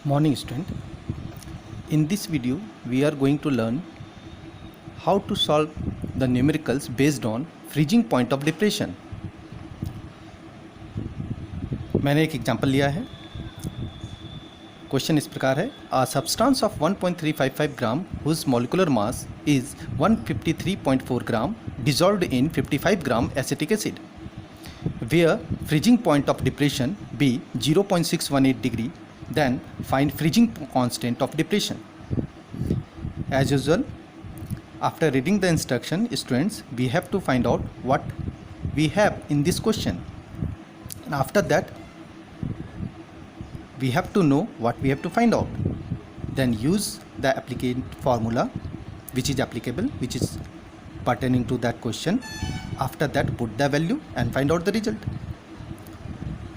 Morning student. In this video we are going to learn how to solve the numericals based on freezing point of depression. मैंने एक example लिया है. Question इस प्रकार है. A substance of 1.355 gram whose molecular mass is 153.4 gram dissolved in 55 gram acetic acid, where freezing point of depression be 0.618 degree. Then find freezing constant of depression. As usual, after reading the instruction, students, we have to find out what we have in this question. And after that, we have to know what we have to find out. Then use the applicant formula which is applicable, which is pertaining to that question. After that, put the value and find out the result.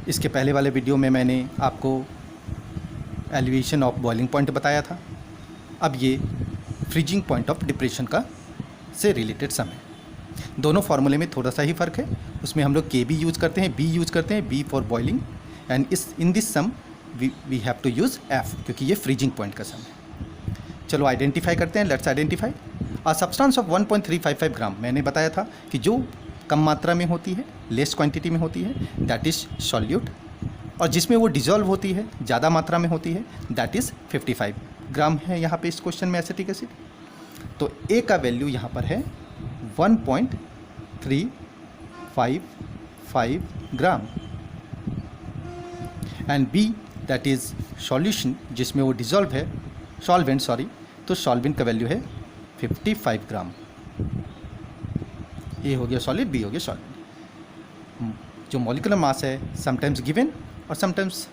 इसके पहले वाले video में मैंने आपको elevation of boiling point बताया था. अब ये फ्रीजिंग पॉइंट ऑफ डिप्रेशन का से रिलेटेड सम है. दोनों फार्मूले में थोड़ा सा ही फ़र्क है. उसमें हम लोग के बी यूज़ करते हैं, बी यूज़ करते हैं, B for boiling, and in this sum we have to use F, क्योंकि ये फ्रीजिंग पॉइंट का सम है. चलो आइडेंटिफाई करते हैं. Let's identify a substance of 1.355 ग्राम. मैंने बताया था कि जो कम मात्रा में होती है, लेस क्वांटिटी में होती है, दैट इज़ सॉल्यूट, और जिसमें वो डिज़ोल्व होती है, ज़्यादा मात्रा में होती है, दैट इज़ 55 ग्राम है यहाँ पे इस क्वेश्चन में एसिटिक एसिड. तो ए का वैल्यू यहाँ पर है 1.355 gram, and B that is solution जिसमें वो डिज़ोल्व है, सॉल्वेंट सॉरी, तो सॉल्वेंट का वैल्यू है 55 ग्राम. ए हो गया सॉलिड, बी हो गया सॉल्वेंट. जो मॉलिक्यूलर मास है समटाइम्स गिवन और समटाइम्स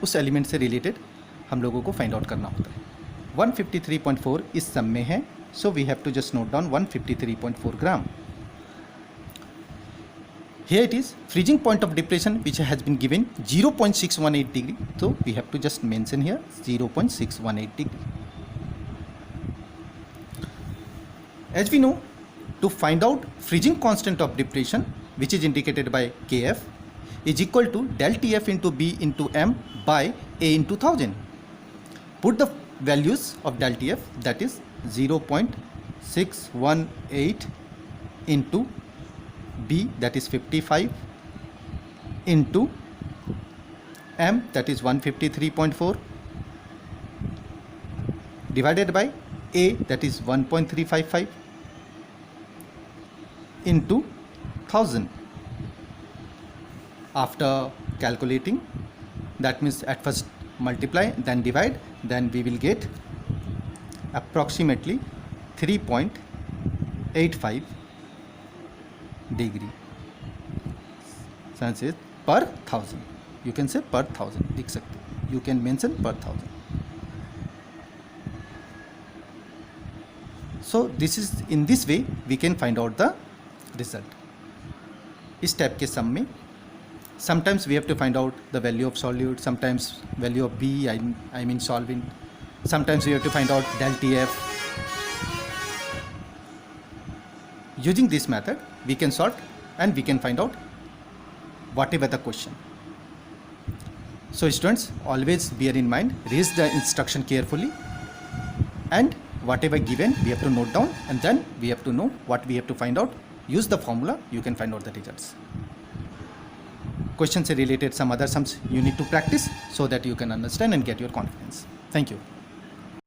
उस एलिमेंट से रिलेटेड हम लोगों को फाइंड आउट करना होता है. 153.4 इस सम में है, so we have to just note down 153.4 gram. Here it is freezing point of depression which has been given 0.618 degree, so we have to just mention here 0.618 degree. As we know, to find out freezing constant of depression, which is indicated by Kf, is equal to del Tf into B into M by A into 1000. Put the values of del Tf, that is 0.618 into B, that is 55, into M, that is 153.4, divided by A, that is 1.355, into 1000. After calculating, that means at first multiply, then divide, then we will get approximately 3.85 degree. Says per 1000. You can say per 1000. लिख सकते हो. You can mention per 1000. So this is, in this way we can find out the result. इस type के सम में sometimes we have to find out the value of solute, sometimes value of B, I mean solvent, sometimes we have to find out del Tf. Using this method we can solve and we can find out whatever the question. So students, always bear in mind, read the instruction carefully, and whatever given we have to note down, and then we have to know what we have to find out. Use the formula, you can find out the results. Question से related some other sums you need to practice so that you can understand and get your confidence. Thank you.